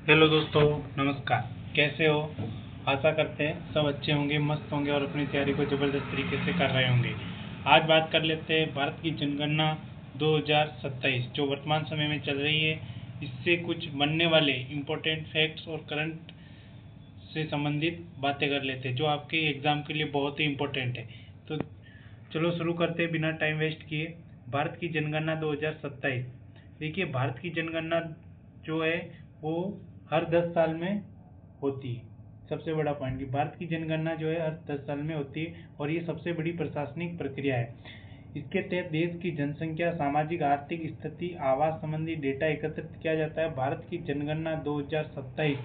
Hello दोस्तों, नमस्कार। कैसे हो? आशा करते हैं सब अच्छे होंगे, मस्त होंगे और अपनी तैयारी को ज़बरदस्त तरीके से कर रहे होंगे। आज बात कर लेते हैं भारत की जनगणना 2027 जो वर्तमान समय में चल रही है। इससे कुछ बनने वाले इम्पोर्टेंट फैक्ट्स और करंट से संबंधित बातें कर लेते हैं जो आपके एग्ज़ाम के लिए बहुत ही इम्पोर्टेंट है। तो चलो शुरू करते हैं बिना टाइम वेस्ट किए। भारत की जनगणना 2027। देखिए, भारत की जनगणना जो है वो हर 10 साल में होती है। सबसे बड़ा पॉइंट कि भारत की जनगणना जो है हर 10 साल में होती है और ये सबसे बड़ी प्रशासनिक प्रक्रिया है। इसके तहत देश की जनसंख्या, सामाजिक आर्थिक स्थिति, आवास संबंधी डेटा एकत्रित किया जाता है। भारत की जनगणना 2027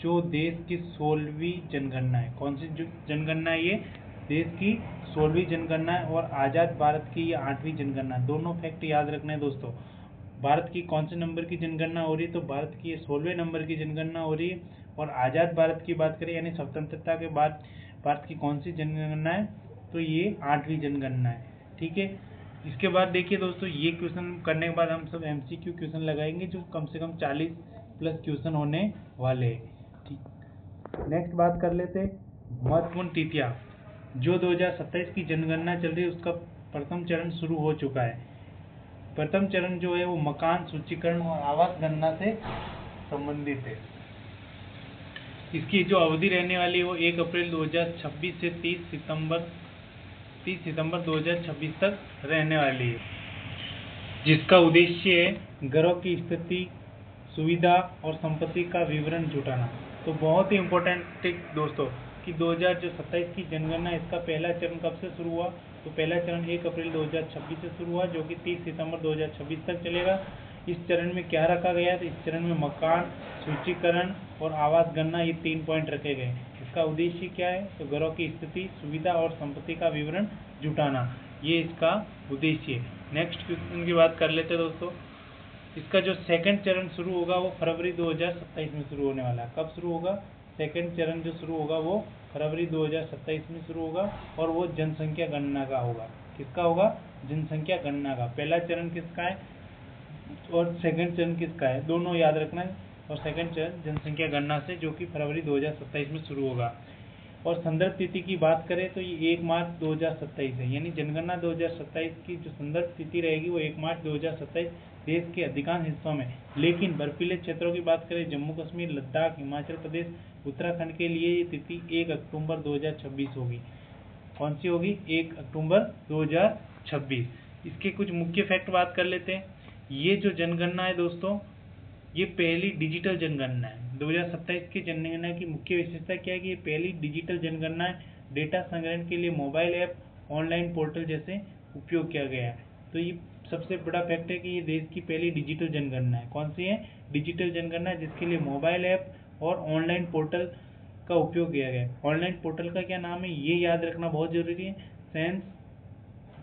जो देश की 16वीं जनगणना है। कौन सी जनगणना है ये? देश की 16वीं जनगणना है और आज़ाद भारत की ये 8वीं जनगणना। दोनों फैक्ट याद रखना है दोस्तों। भारत की कौन से नंबर की जनगणना हो रही है? तो भारत की ये 16वें नंबर की जनगणना हो रही है। और आज़ाद भारत की बात करें यानी स्वतंत्रता के बाद भारत की कौन सी जनगणना है? तो ये 8वीं जनगणना है। ठीक है। इसके बाद देखिए दोस्तों, ये क्वेश्चन करने के बाद हम सब MCQ क्वेश्चन लगाएंगे जो कम से कम 40 प्लस क्वेश्चन होने वाले हैं। ठीक, नेक्स्ट बात कर लेते महत्वपूर्ण तिथियां। जो 2027 की जनगणना चल रही है उसका प्रथम चरण शुरू हो चुका है। प्रथम चरण जो है वो मकान सूचीकरण और आवास गणना से संबंधित है। इसकी जो अवधि रहने वाली है वो 1 अप्रैल 2026 से 30 सितंबर 2026 तक रहने वाली है, जिसका उद्देश्य है घरों की स्थिति, सुविधा और संपत्ति का विवरण जुटाना। तो बहुत ही इम्पोर्टेंट है दोस्तों कि 2027 की जनगणना, इसका पहला चरण कब से शुरू हुआ? तो पहला चरण 1 अप्रैल 2026 से शुरू हुआ जो कि 30 सितंबर 2026 तक चलेगा। इस चरण में क्या रखा गया? तो इस चरण में मकान सूचीकरण और आवास गणना, ये 3 पॉइंट रखे गए। इसका उद्देश्य क्या है? तो घरों की स्थिति, सुविधा और संपत्ति का विवरण जुटाना, ये इसका उद्देश्य है। नेक्स्ट क्वेश्चन की बात कर लेते हैं दोस्तों। इसका जो सेकंड चरण शुरू होगा वो फरवरी 2027 में शुरू होने वाला है। कब शुरू होगा? सेकंड चरण जो शुरू होगा वो फरवरी 2027 में शुरू होगा और वो जनसंख्या गणना का होगा। किसका होगा? जनसंख्या गणना का। पहला चरण किसका है और सेकंड चरण किसका है? दोनों याद रखना है। और सेकंड चरण जनसंख्या गणना से जो कि फरवरी 2027 में शुरू होगा। और संदर्भ तिथि की बात करें तो ये 1 मार्च 2027 है, यानी जनगणना 2027 की जो संदर्भ तिथि रहेगी वो 1 मार्च 2027 देश के अधिकांश हिस्सों में। लेकिन बर्फीले क्षेत्रों की बात करें, जम्मू कश्मीर, लद्दाख, हिमाचल प्रदेश, उत्तराखंड के लिए ये तिथि 1 अक्टूबर 2026 होगी। कौन सी होगी? 1 अक्टूबर 2026। इसके कुछ मुख्य फैक्ट बात कर लेते हैं। ये जो जनगणना है दोस्तों, ये पहली डिजिटल जनगणना है। 2027 की जनगणना की मुख्य विशेषता क्या है कि ये पहली डिजिटल जनगणना है। डेटा संग्रहण के लिए मोबाइल ऐप, ऑनलाइन पोर्टल जैसे उपयोग किया गया है। तो ये सबसे बड़ा फैक्ट है कि ये देश की पहली डिजिटल जनगणना है। कौन सी है? डिजिटल जनगणना, जिसके लिए मोबाइल ऐप और ऑनलाइन पोर्टल का उपयोग किया गया है। ऑनलाइन पोर्टल का क्या नाम है ये याद रखना बहुत जरूरी है।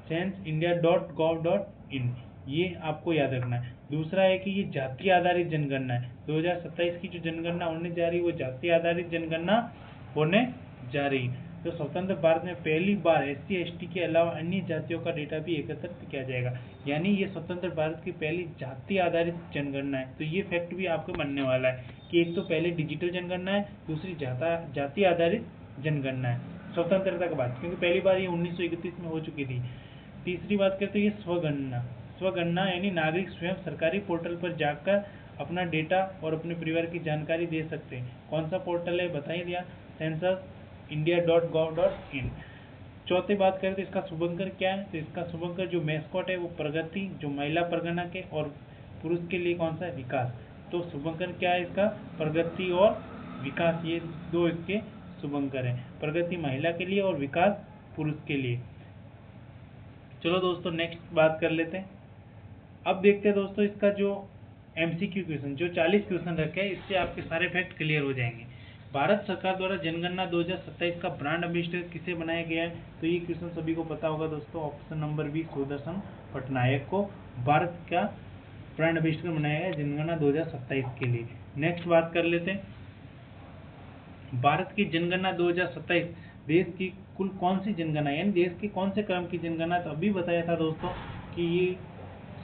censusindia.gov.in, ये आपको याद रखना है। दूसरा है कि ये जाति आधारित जनगणना है। 2027 की जो जनगणना होने जा रही है वो जाति आधारित जनगणना होने जा रही है। तो स्वतंत्र भारत में पहली बार SC/ST के अलावा अन्य जातियों का डेटा भी एकत्रित किया जाएगा, यानी ये स्वतंत्र भारत की पहली जाति आधारित जनगणना है। तो ये फैक्ट भी आपको बनने वाला है कि एक तो पहले डिजिटल जनगणना है, दूसरी जाति आधारित जनगणना है स्वतंत्रता के बाद, क्योंकि पहली बार ये 1931 में हो चुकी थी। तीसरी बात करते हैं ये स्वगणना। स्वगणना यानी नागरिक स्वयं सरकारी पोर्टल पर जाकर अपना डेटा और अपने परिवार की जानकारी दे सकते हैं। कौन सा पोर्टल है बता ही दिया, censusindia.gov.in। चौथी बात करें तो इसका शुभंकर क्या है? तो इसका शुभंकर जो मैस्कॉट है वो प्रगति, जो महिला परगना के, और पुरुष के लिए कौन सा है? विकास। तो शुभंकर क्या है इसका? प्रगति और विकास, ये दो इसके शुभंकर है। प्रगति महिला के लिए और विकास पुरुष के लिए। चलो दोस्तों नेक्स्ट बात कर लेते हैं। अब देखते हैं दोस्तों इसका जो MCQ क्वेश्चन, जो 40 क्वेश्चन रखे हैं, इससे आपके सारे फैक्ट क्लियर हो जाएंगे। भारत सरकार द्वारा जनगणना 2027 का ब्रांड एम्बेसडर किसे बनाया गया है? तो ये क्वेश्चन सभी को पता होगा दोस्तों। Option number B, Sudarshan Patnaik को भारत का ब्रांड एम्बेसडर बनाया गया जनगणना 2027 के लिए। नेक्स्ट बात कर लेते हैं, भारत की जनगणना 2027 देश की कुल कौन सी जनगणना है, यानी देश के कौन से क्रम की जनगणना? तो अभी बताया था दोस्तों कि ये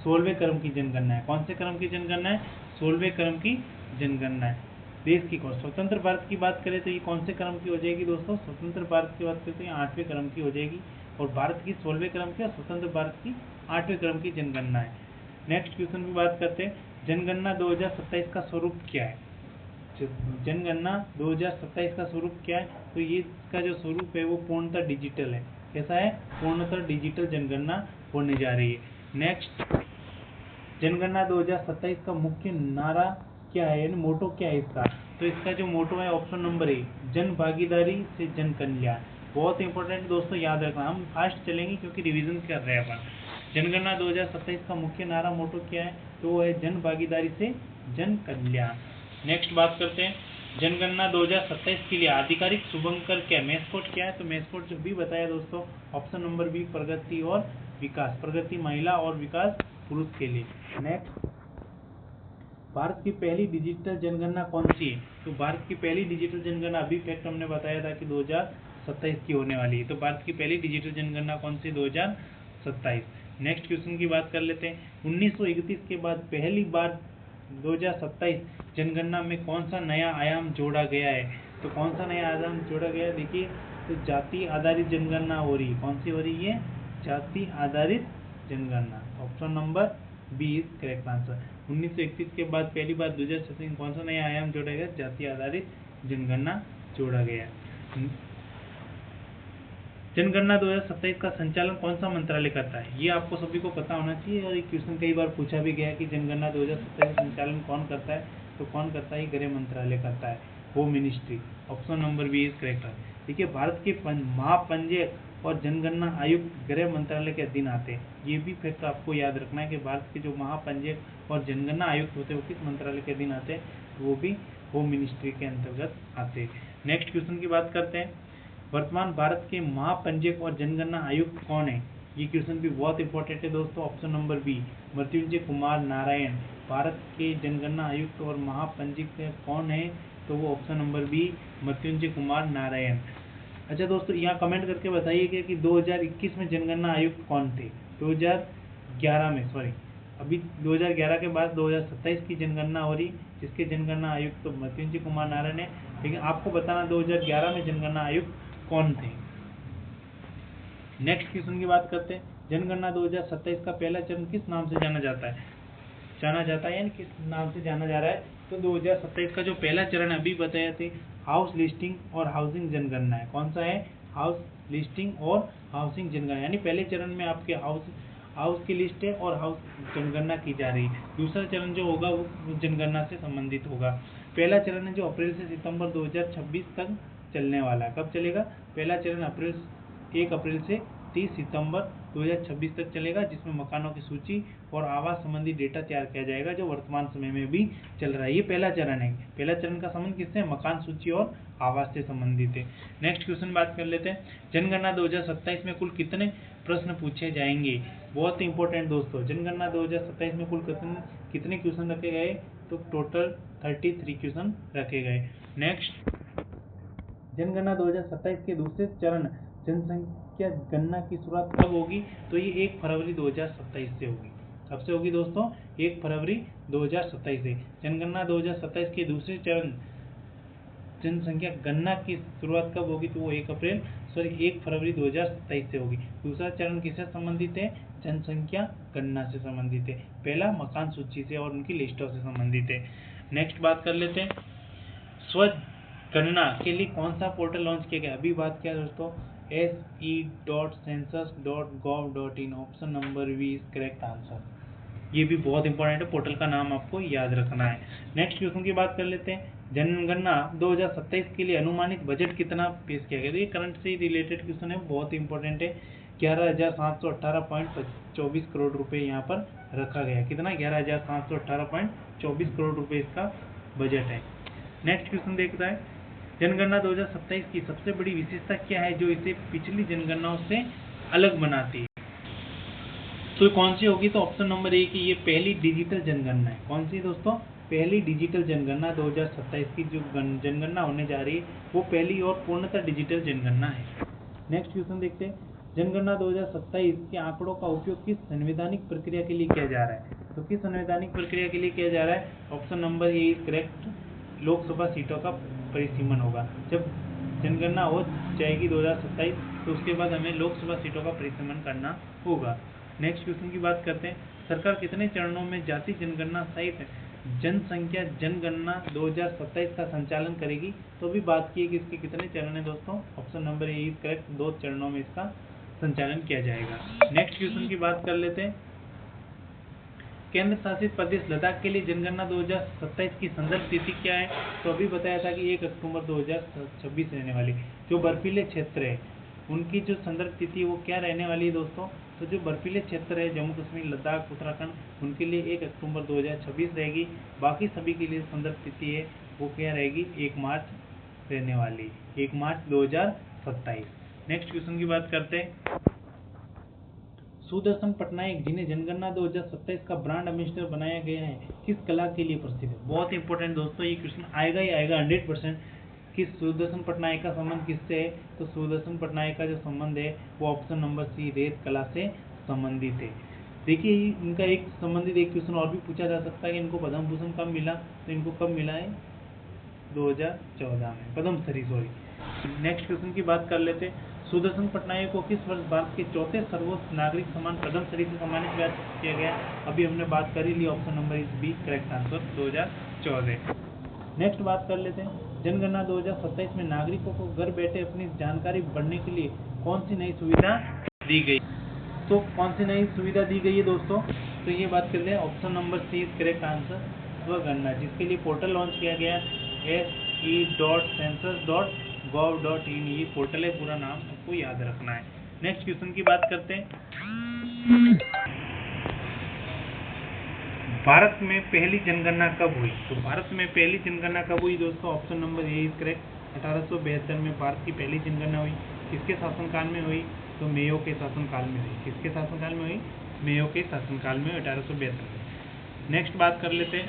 16वें क्रम की जनगणना है। कौन से क्रम की जनगणना है? 16वें क्रम की जनगणना है। देश की कौन। स्वतंत्र भारत की बात करें तो ये कौन से क्रम की हो जाएगी दोस्तों, स्वतंत्र भारत की बात करें तो ये 8वें क्रम की हो जाएगी, और भारत की 16वें क्रम की और स्वतंत्र भारत की 8वें क्रम की जनगणना है। नेक्स्ट क्वेश्चन की बात करते हैं, जनगणना 2027 का स्वरूप क्या है। जनगणना 2027 का स्वरूप क्या है, तो ये इसका जो स्वरूप है वो पूर्णतः डिजिटल है। कैसा है, पूर्णतः डिजिटल जनगणना होने जा रही है। नेक्स्ट, जनगणना 2027 का मुख्य नारा क्या है, यानी मोटो क्या है इसका, तो इसका जो मोटो है ऑप्शन नंबर ए, जन भागीदारी से जन कल्याण। बहुत इंपॉर्टेंट दोस्तों, याद रखना, हम फास्ट चलेंगे क्योंकि रिवीजन कर रहे हैं अपन। जनगणना 2027 का मुख्य नारा मोटो क्या है, तो वो है जन भागीदारी से जन कल्याण। नेक्स्ट बात करते हैं, जनगणना 2027 के लिए आधिकारिक शुभंकर क्या है, मैस्कोट क्या है, तो मैस्कोट जो भी बताया दोस्तों, ऑप्शन नंबर बी, प्रगति और विकास, प्रगति महिला और विकास पुरुष के लिए। नेक्स्ट, भारत की पहली डिजिटल जनगणना कौन सी है, तो भारत की पहली डिजिटल जनगणना अभी फैक्ट हमने बताया था कि 2027 की होने वाली है, तो भारत की पहली डिजिटल जनगणना कौन सी, 2027। नेक्स्ट क्वेश्चन की बात कर लेते हैं, 1931 के बाद पहली बार 2027 जनगणना में कौन सा नया आयाम जोड़ा गया है, तो कौन सा नया आयाम जोड़ा गया है, देखिए, तो जाति आधारित जनगणना हो रही है। कौन सी हो रही है, जाति आधारित जनगणना, option number B is correct answer. 1931 के बाद पहली बार 2027 में कौन सा नया आयाम जोड़ा गया, जाति आधारित जनगणना जोड़ा गया। जनगणना 2027 का संचालन कौन सा मंत्रालय करता है, ये आपको सभी को पता होना चाहिए, और ये क्वेश्चन कई बार पूछा भी गया कि जनगणना 2027 का संचालन कौन करता है, तो कौन करता है, गृह मंत्रालय करता है, home ministry, option number B is correct. देखिए, भारत के महापंजीयक और जनगणना आयुक्त गृह मंत्रालय के अधीन आते हैं। ये भी फैक्ट आपको याद रखना है कि भारत के जो महापंजीयक और जनगणना आयुक्त होते हैं वो किस मंत्रालय के अधीन आते हैं, तो वो भी होम मिनिस्ट्री के अंतर्गत आते हैं। नेक्स्ट क्वेश्चन की बात करते हैं, वर्तमान भारत के महापंजीयक और जनगणना आयुक्त कौन है, ये क्वेश्चन भी बहुत इंपॉर्टेंट है दोस्तों, option number B, Mrityunjay Kumar Narayan. Bharat के जनगणना आयुक्त और महापंजीयक कौन है, तो वो option number B, Mrityunjay Kumar Narayan. अच्छा दोस्तों, यहाँ कमेंट करके बताइए कि 2021 में जनगणना आयुक्त कौन थे, 2011 में, सॉरी, अभी 2011 के बाद 2027 की जनगणना हो रही, जिसके जनगणना आयुक्त तो मृत्युंजय कुमार नारायण है, लेकिन आपको बताना 2011 में जनगणना आयुक्त कौन थे। नेक्स्ट क्वेश्चन की बात करते हैं, जनगणना 2027 का पहला चरण किस नाम से जाना जाता है, यानी किस नाम से जाना जा रहा है, तो 2027 का जो पहला चरण अभी बताया थे, हाउस लिस्टिंग और हाउसिंग जनगणना है। कौन सा है, हाउस लिस्टिंग और हाउसिंग जनगणना, यानी पहले चरण में आपके हाउस की लिस्ट है और हाउस जनगणना की जा रही है। दूसरा चरण जो होगा वो जनगणना से संबंधित होगा। पहला चरण है जो अप्रैल से सितंबर 2026 तक चलने वाला है। कब चलेगा, पहला चरण 1 अप्रैल से 30 सितंबर 2026 तक चलेगा, जिसमें मकानों की सूची और आवास संबंधी डेटा तैयार किया जाएगा, जो वर्तमान समय में भी चल रहा है। ये पहला चरण है। पहला चरण का संबंध किससे, मकान सूची और आवास से संबंधित है। नेक्स्ट क्वेश्चन बात कर लेते हैं, जनगणना 2027 में कुल कितने प्रश्न पूछे जाएंगे। बहुत इंपॉर्टेंट दोस्तों, जनगणना 2027 में कुल कितने क्वेश्चन रखे गए, तो टोटल 33 क्वेश्चन रखे गए। नेक्स्ट, जनगणना 2027 के दूसरे चरण जनसंख्या गणना की शुरुआत कब होगी, तो ये 1 फरवरी 2027 से होगी। कब से होगी दोस्तों, 1 फरवरी 2027 से। जनगणना 2027 के दूसरे चरण जनसंख्या गणना की शुरुआत कब होगी, तो वो 1 फरवरी 2027 से होगी। दूसरा चरण किससे संबंधित है, जनसंख्या गणना से संबंधित है। पहला मकान सूची से और उनकी लिस्टों से संबंधित है। नेक्स्ट बात कर लेते हैं, स्वच्छ गणना के लिए कौन सा पोर्टल लॉन्च किया गया, अभी बात किया दोस्तों, se.census.gov.in, option number B is correct answer. ये भी बहुत इंपॉर्टेंट है, पोर्टल का नाम आपको याद रखना है। नेक्स्ट क्वेश्चन की बात कर लेते हैं, जनगणना 2027 के लिए अनुमानित बजट कितना पेश किया गया, तो ये करंट से रिलेटेड क्वेश्चन है, बहुत इंपॉर्टेंट है। 11,718.24 करोड़ रुपए यहाँ पर रखा गया। कितना, 11,718.24 करोड़ रुपए इसका बजट है। नेक्स्ट क्वेश्चन देखता है, जनगणना 2027 की सबसे बड़ी विशेषता क्या है जो इसे पिछली जनगणनाओं से अलग बनाती है, तो कौन सी होगी, तो ऑप्शन नंबर ए की ये पहली डिजिटल जनगणना है। कौन सी दोस्तों, पहली डिजिटल जनगणना 2027 की जो जनगणना होने जा रही है वो पहली और पूर्णतः डिजिटल जनगणना है। नेक्स्ट क्वेश्चन देखते हैं, जनगणना 2027 के आंकड़ों का उपयोग किस संवैधानिक प्रक्रिया के लिए किया जा रहा है, तो किस संवैधानिक प्रक्रिया के लिए किया जा रहा है, option number A is correct, Lok Sabha सीटों का परिसीमन होगा। जब जनगणना हो जाएगी 2027 तो उसके बाद हमें लोकसभा सीटों का परिसीमन करना होगा। नेक्स्ट क्वेश्चन की बात करते हैं, सरकार कितने चरणों में जाति जनगणना सहित जनसंख्या जनगणना 2027 का संचालन करेगी? तो अभी बात की कि इसके कितने चरण है दोस्तों, option number A is correct, 2 चरणों में इसका संचालन किया जाएगा। नेक्स्ट क्वेश्चन की बात कर लेते हैं, केंद्र शासित प्रदेश लद्दाख के लिए जनगणना 2027 की संदर्भ तिथि क्या है? तो अभी बताया था कि 1 अक्टूबर 2026 रहने वाली। जो बर्फीले क्षेत्र है उनकी जो संदर्भ तिथि वो क्या रहने वाली है दोस्तों? तो जो बर्फीले क्षेत्र है जम्मू कश्मीर लद्दाख उत्तराखंड उनके लिए 1 अक्टूबर 2026 रहेगी। बाकी सभी के लिए संदर्भ तिथि है वो क्या रहेगी, 1 मार्च रहने वाली, 1 मार्च 2027। नेक्स्ट क्वेश्चन की बात करते हैं, सुदर्शन पटनायक जिन्हें जनगणना 2027 का ब्रांड एम्बेसडर बनाया गया है किस कला के लिए प्रसिद्ध है? बहुत इंपॉर्टेंट दोस्तों, ये क्वेश्चन आएगा ही आएगा 100%। कि सुदर्शन पटनायक का संबंध किससे है? तो सुदर्शन पटनायक का जो संबंध है वो ऑप्शन नंबर सी रेत कला से संबंधित है। देखिए इनका एक संबंधित एक क्वेश्चन और भी पूछा जा सकता है कि इनको पद्म भूषण कब मिला? तो इनको कब मिला है? 2014 में, पद्मश्री सॉरी। नेक्स्ट क्वेश्चन की बात कर लेते हैं, सुदर्शन पटनायक को किस वर्ष भारत के चौथे सर्वोच्च नागरिक सम्मान पद्मश्री से सम्मानित किया गया? अभी हमने बात करी ली, option number is B correct answer, 2014। Next बात कर लेते हैं, जनगणना 2027 में नागरिकों को घर बैठे अपनी जानकारी बढ़ने के लिए कौन सी नई सुविधा दी गई? तो कौन सी नई सुविधा दी गई है दोस्तों? तो ये बात करते हैं, option number C is correct answer, स्वगणना, जिसके लिए पोर्टल लॉन्च किया गया se.census.gov.in। ये पोर्टल है, पूरा नाम सबको याद रखना है। नेक्स्ट क्वेश्चन की बात करते हैं, भारत में पहली जनगणना कब हुई? तो भारत में पहली जनगणना कब हुई दोस्तों? Option number A is correct, 1872 में भारत की पहली जनगणना हुई। किसके शासनकाल में हुई? तो मेयो के शासनकाल में हुई। किसके शासनकाल में हुई? मेयो के शासनकाल में 1872 में। नेक्स्ट बात कर लेते हैं,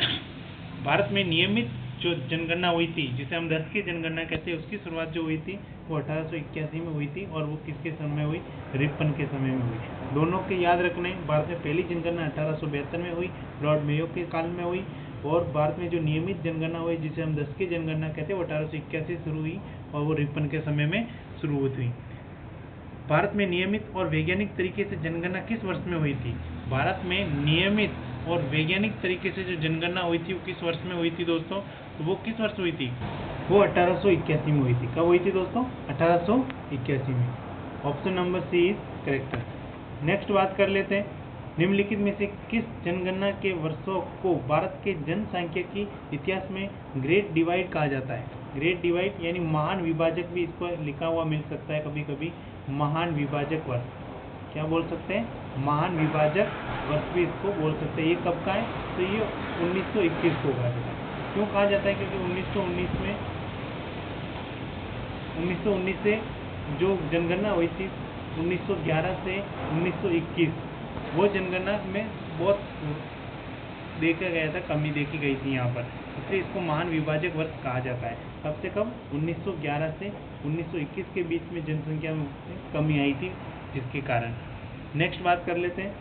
भारत में नियमित जो जनगणना हुई थी जिसे हम 10 की जनगणना कहते हैं, उसकी शुरुआत जो हुई थी वो 1881 में हुई थी और वो किसके समय हुई? रिपन के समय में हुई। दोनों के याद रखने, भारत में पहली जनगणना 1872 में हुई, लॉर्ड मेयो के काल में हुई, और भारत में जो नियमित जनगणना हुई जिसे हम 10 की जनगणना कहते हैं वो 1881 शुरू हुई और वो रिपन के समय में शुरू हुई। भारत में नियमित और वैज्ञानिक तरीके से जनगणना किस वर्ष में हुई थी? भारत में नियमित और वैज्ञानिक तरीके से जो जनगणना हुई थी वो किस वर्ष में हुई थी दोस्तों? तो वो किस वर्ष हुई थी? वो 1881 में हुई थी। कब हुई थी दोस्तों? 1881 में। Option number C is correct. Next बात कर लेते हैं, निम्नलिखित में से किस जनगणना के वर्षों को भारत के जनसांख्यिकी इतिहास में ग्रेट डिवाइड कहा जाता है? ग्रेट डिवाइड यानी महान विभाजक भी इसको लिखा हुआ मिल सकता है कभी कभी, महान विभाजक वर्ष क्या बोल सकते हैं? महान विभाजक वर्ष भी इसको बोल सकते हैं। ये कब का है? तो ये 1921 को कहा जाता है। क्यों कहा जाता है? क्योंकि 1919 से जो जनगणना हुई थी 1911 से 1921, वो जनगणना में बहुत देखा गया था, कमी देखी गई थी यहाँ पर, इसलिए इसको महान विभाजक वर्ष कहा जाता है। कब से कब? 1911 से 1921 के बीच में जनसंख्या में कमी आई थी जिसके कारण। नेक्स्ट बात कर लेते हैं,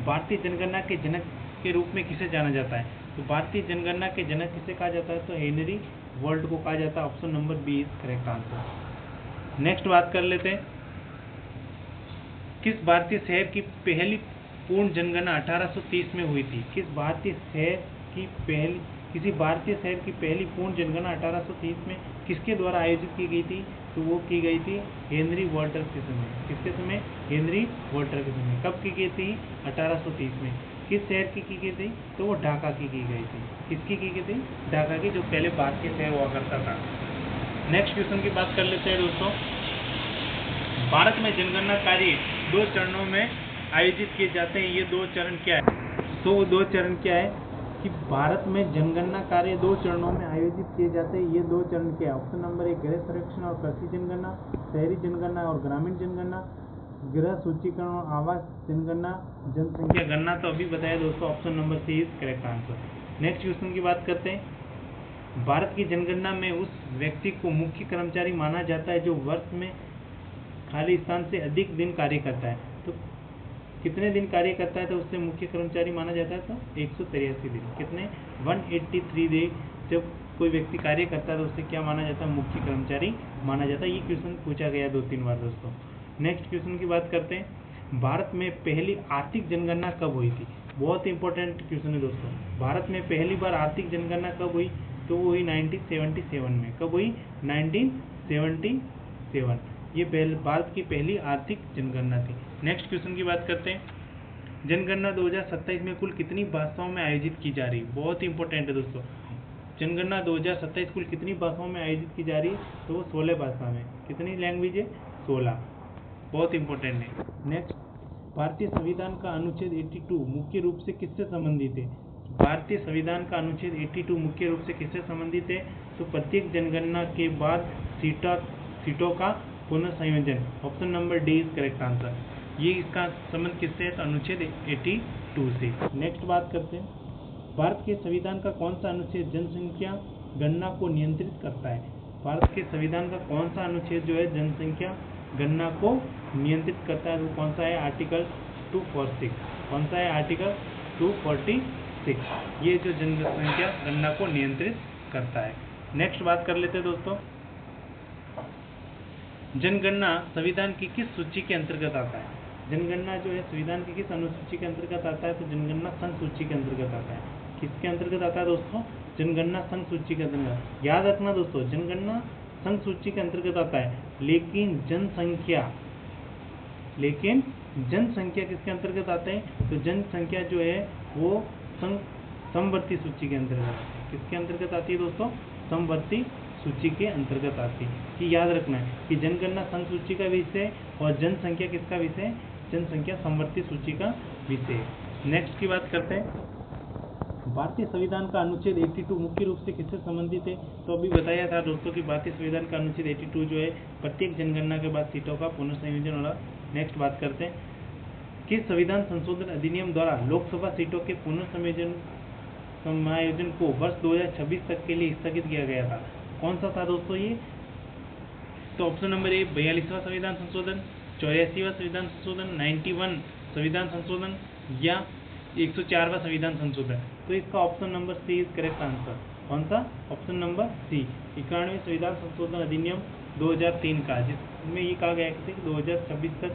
भारतीय जनगणना के जनक के रूप में किसे जाना जाता है? तो भारतीय जनगणना के जनक किसे कहा जाता है? तो हेनरी वर्ल्ड को कहा जाता है। Option number B is correct answer. Next बात कर लेते हैं, किस भारतीय शहर की पहली पूर्ण जनगणना 1830 में हुई थी? किसी भारतीय शहर की पहली पूर्ण जनगणना 1830 में किसके द्वारा आयोजित की गई थी? तो वो की गई थी हेनरी वॉल्टर के समय। किसके समय? हेनरी वॉल्टर के समय। कब की गई थी? 1830 में। किस शहर की गई थी? तो वो ढाका की गई थी। किसकी की गई थी? ढाका की, जो पहले भारतीय शहर हुआ करता था। नेक्स्ट क्वेश्चन की बात कर लेते हैं दोस्तों, भारत में जनगणना कार्य 2 चरणों में आयोजित किए जाते हैं। ये 2 चरण क्या है? तो वो 2 चरण क्या है कि भारत में जनगणना कार्य 2 चरणों में आयोजित किए जाते हैं। ये 2 चरण क्या है? ऑप्शन नंबर 1 गृह सर्वेक्षण और कृषि जनगणना, शहरी जनगणना और ग्रामीण जनगणना, गृह सूचीकरण और आवास जनगणना, जनसंख्या गणना। तो अभी बताया दोस्तों, option number C is correct answer. Next question की बात करते हैं, भारत की जनगणना में उस व्यक्ति को मुख्य कर्मचारी माना जाता है जो वर्ष में खाली स्थान से अधिक दिन कार्य करता है। तो कितने दिन कार्य करता है तो उससे मुख्य कर्मचारी माना जाता है? तो 183 दिन। कितने? 183 डे जब कोई व्यक्ति कार्य करता है तो उसे क्या माना जाता है, मुख्य कर्मचारी माना जाता है। ये क्वेश्चन पूछा गया 2-3 बार दोस्तों। नेक्स्ट क्वेश्चन की बात करते हैं, भारत में पहली आर्थिक जनगणना कब हुई थी। बहुत इंपॉर्टेंट क्वेश्चन है दोस्तों। भारत में पहली बार आर्थिक जनगणना कब हुई, तो वो हुई 1977 में। कब हुई, 1977। ये भारत की पहली आर्थिक जनगणना थी। नेक्स्ट क्वेश्चन की बात करते हैं, जनगणना 2027 में कुल कितनी भाषाओं में आयोजित की जा रही है। बहुत इंपॉर्टेंट है दोस्तों। जनगणना 2027 कुल कितनी भाषाओं में आयोजित की जा रही है, तो वो 16 भाषा में। कितनी लैंग्वेज है, 16। बहुत इंपॉर्टेंट है। नेक्स्ट, भारतीय संविधान का अनुच्छेद 82 मुख्य रूप से किससे संबंधित है। भारतीय संविधान का अनुच्छेद 82 मुख्य रूप से किससे संबंधित है, तो प्रत्येक जनगणना के बाद सीटों का पुनर्संयोजन। Option number D is correct answer. ये इसका संबंध किससे है, तो अनुच्छेद 82 से। नेक्स्ट बात करते हैं, भारत के संविधान का कौन सा अनुच्छेद जनसंख्या गणना को नियंत्रित करता है। भारत के संविधान का कौन सा अनुच्छेद जो है जनसंख्या गणना को नियंत्रित करता है, वो कौन सा है, आर्टिकल 246। कौन सा है, आर्टिकल 246। ये जो जनसंख्या गणना को नियंत्रित करता है। नेक्स्ट बात कर लेते हैं दोस्तों, जनगणना संविधान की किस सूची के अंतर्गत आता है। जनगणना जो है संविधान की किस अनुसूची के अंतर्गत आता है, तो जनगणना संघ सूची के अंतर्गत आता है। किसके अंतर्गत आता है दोस्तों, जनगणना संघ सूची के अंतर्गत। याद रखना दोस्तों, जनगणना संघ सूची के अंतर्गत आता है, लेकिन जनसंख्या किसके अंतर्गत आता है, तो जनसंख्या जो है वो समवर्ती सूची के अंतर्गत आती है। किसके अंतर्गत आती है दोस्तों, समवर्ती सूची के अंतर्गत आती है। कि याद रखना है कि जनगणना संघ सूची का विषय और जनसंख्या किसका विषय, जनसंख्या समवर्ती सूची का विषय। नेक्स्ट की बात करते हैं, भारतीय संविधान का अनुच्छेद 82 मुख्य रूप से किससे संबंधित है। तो अभी बताया था दोस्तों कि भारतीय संविधान का अनुच्छेद 82 जो है प्रत्येक जनगणना के बाद सीटों का पुनर्संयोजन होगा। नेक्स्ट बात करते हैं, किस संविधान संशोधन अधिनियम द्वारा लोकसभा सीटों के समायोजन को वर्ष 2026 तक के लिए स्थगित किया गया था। कौन सा था दोस्तों ये, तो ऑप्शन नंबर ए 42वां संविधान संशोधन, 84वां संविधान संशोधन, 91 संविधान संशोधन या 104वां संविधान संशोधन। तो इसका option number C is correct answer. कौन सा, ऑप्शन नंबर सी, 91वें संविधान संशोधन अधिनियम 2003 का, जिसमें ये कहा गया है कि 2026 तक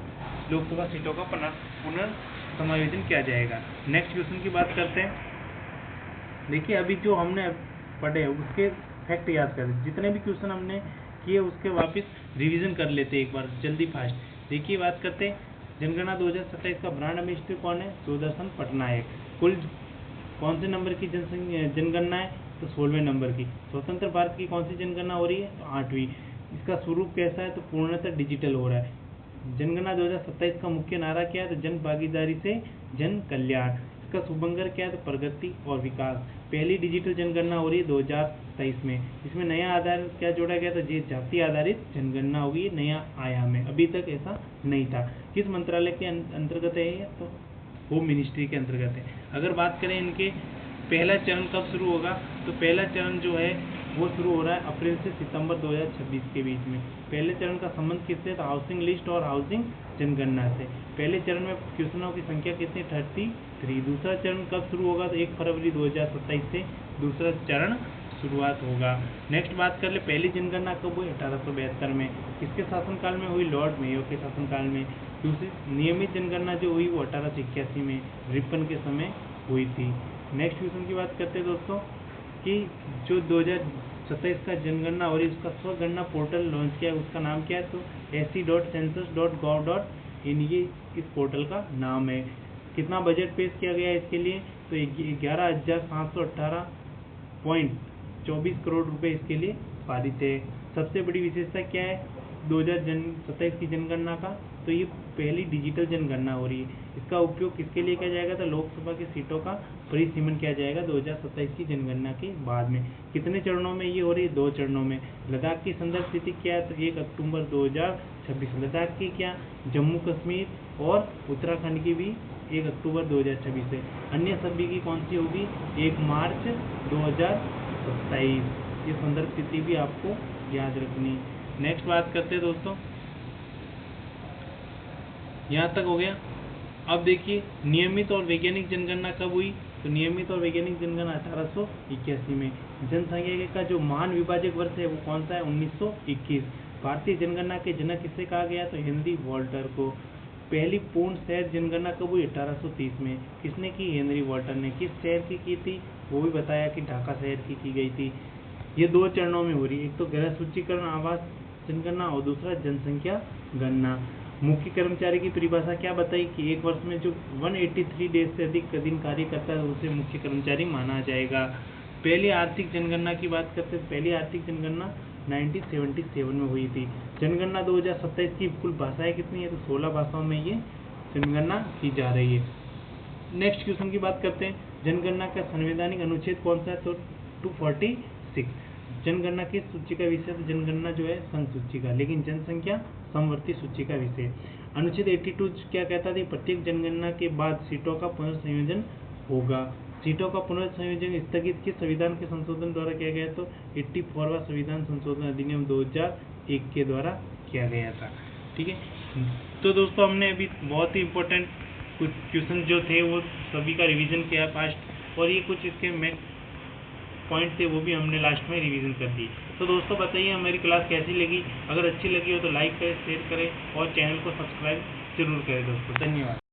लोकसभा सीटों का पुनर्समायोजन किया जाएगा। नेक्स्ट क्वेश्चन की बात करते हैं। देखिए अभी जो हमने पढ़े उसके फैक्ट याद करें, जितने भी क्वेश्चन हमने किए उसके वापस रिवीजन कर लेते हैं एक बार जल्दी फास्ट। देखिए बात करते हैं, जनगणना 2027 का ब्रांड एम्बेसडर कौन है, सुदर्शन पटनायक। कुल कौन से नंबर की जनगणना है, तो 16वें नंबर की। स्वतंत्र भारत की कौन सी जनगणना हो रही है, तो 8वीं। इसका स्वरूप कैसा है, तो पूर्णतः डिजिटल हो रहा है। जनगणना 2027 का मुख्य नारा क्या है, तो जन भागीदारी से जन कल्याण। इसका शुभंकर क्या है, तो प्रगति और विकास। पहली डिजिटल जनगणना हो रही है 2023 में। इसमें नया आधार क्या जोड़ा गया, तो ये जाति आधारित जनगणना होगी, नया आयाम है, अभी तक ऐसा नहीं था। किस मंत्रालय के अंतर्गत है ये, तो होम मिनिस्ट्री के अंतर्गत है। अगर बात करें इनके पहला चरण कब शुरू होगा, तो पहला चरण जो है वो शुरू हो रहा है अप्रैल से सितंबर 2026 के बीच में। पहले चरण का संबंध किससे, तो हाउसिंग लिस्ट और हाउसिंग जनगणना से। पहले चरण में क्वेश्चनों की संख्या कितनी, 33। दूसरा चरण कब शुरू होगा, तो 1 फरवरी 2027 से दूसरा चरण शुरुआत होगा। नेक्स्ट बात कर ले, पहली जनगणना कब हुई, 1872 में। किसके शासनकाल में हुई, लॉर्ड मेयो के शासनकाल में। दूसरी नियमित जनगणना जो हुई वो 1881 में रिपन के समय हुई थी। नेक्स्ट क्वेश्चन की बात करते हैं दोस्तों कि जो 2027 का जनगणना हो रही है उसका स्वगणना पोर्टल लॉन्च किया है, उसका नाम क्या है, तो se.census.gov.in ये इस पोर्टल का नाम है। कितना बजट पेश किया गया है इसके लिए, तो 11,718.24 करोड़ रुपए इसके लिए पारित है। सबसे बड़ी विशेषता क्या है 2027 की जनगणना का, तो ये पहली डिजिटल जनगणना हो रही है। इसका उपयोग किसके लिए किया जाएगा, तो लोकसभा की सीटों का परिसीमन किया जाएगा 2027 की जनगणना के बाद में। कितने चरणों में ये हो रही है, 2 चरणों में। लद्दाख की संदर्भ स्थिति क्या है, तो 1 अक्टूबर 2026। लद्दाख की क्या, जम्मू कश्मीर और उत्तराखंड की भी 1 अक्टूबर 2026 है। अन्य सभी की कौन सी होगी, 1 मार्च 2027। ये संदर्भ स्थिति भी आपको याद रखनी। नेक्स्ट बात करते हैं दोस्तों, यहाँ तक हो गया। अब देखिए नियमित और वैज्ञानिक जनगणना कब हुई, तो नियमित और वैज्ञानिक जनगणना 1881 में। जनसंख्या का जो महान विभाजक वर्ष है वो कौन सा है? 1921। भारतीय जनगणना के जनक किसे कहा गया? तो हेनरी वॉल्टर को। पहली पूर्ण शहर जनगणना कब हुई? 1830 में। किसने की? हेनरी वॉल्टर ने। किस शहर की थी? वो भी बताया कि ढाका शहर की गई थी। ये 2 चरणों में हो रही है, एक तो गृह सूचीकरण आवास जनगणना और दूसरा जनसंख्या गणना। मुख्य कर्मचारी की परिभाषा क्या बताई कि एक वर्ष में जो 183 डेज से अधिक दिन कार्य करता है उसे मुख्य कर्मचारी माना जाएगा। पहली आर्थिक जनगणना की बात करते हैं। पहली आर्थिक जनगणना 1977 में हुई थी। जनगणना 2027 की कुल भाषाएं कितनी है? तो 16 भाषाओं में ये जनगणना की जा रही है। नेक्स्ट क्वेश्चन की बात करते हैं। जनगणना का संवैधानिक अनुच्छेद कौन सा है? तो 246। जनगणना किस सूची का विषय? तो जनगणना जो है संघ सूची का, लेकिन जनसंख्या समवर्ती सूची का विषय। अनुच्छेद 82 क्या कहता था? प्रत्येक जनगणना के बाद सीटों का पुनर्संयोजन होगा। सीटों का पुनर्संयोजन स्थगित किस संविधान के संशोधन द्वारा किया गया? तो 84वां संविधान संशोधन अधिनियम 2001 के द्वारा किया गया था। ठीक है, तो दोस्तों हमने अभी बहुत ही इम्पोर्टेंट कुछ क्वेश्चन जो थे वो सभी का रिवीजन किया पास्ट, और ये कुछ इसके मेन पॉइंट थे वो भी हमने लास्ट में रिवीजन कर दिए। तो दोस्तों बताइए हमारी क्लास कैसी लगी? अगर अच्छी लगी हो तो लाइक करें, शेयर करें और चैनल को सब्सक्राइब जरूर करें दोस्तों। धन्यवाद।